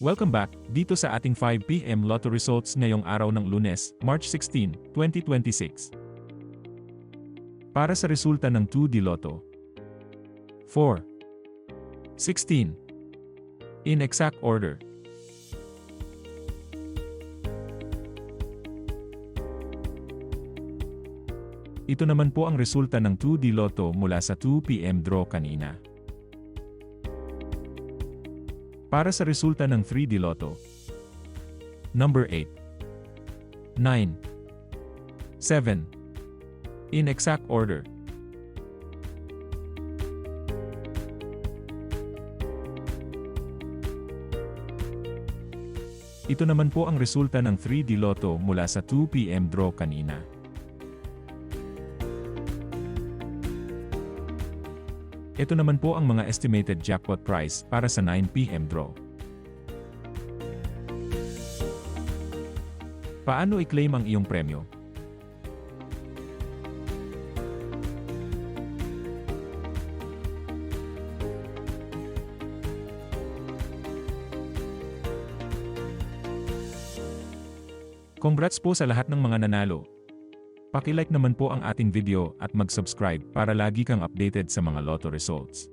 Welcome back, dito sa ating 5 PM Lotto results ngayong araw ng Lunes, March 16, 2026. Para sa resulta ng 2D Lotto. 4. 16. In exact order. Ito naman po ang resulta ng 2D Lotto mula sa 2 PM draw kanina. Para sa resulta ng 3D Lotto. Number 8. 9. 7. In exact order. Ito naman po ang resulta ng 3D Lotto mula sa 2 PM draw kanina. Ito naman po ang mga estimated jackpot price para sa 9 PM draw. Paano i-claim ang iyong premyo? Congrats po sa lahat ng mga nanalo. Paki-like naman po ang ating video at mag-subscribe para lagi kang updated sa mga lotto results.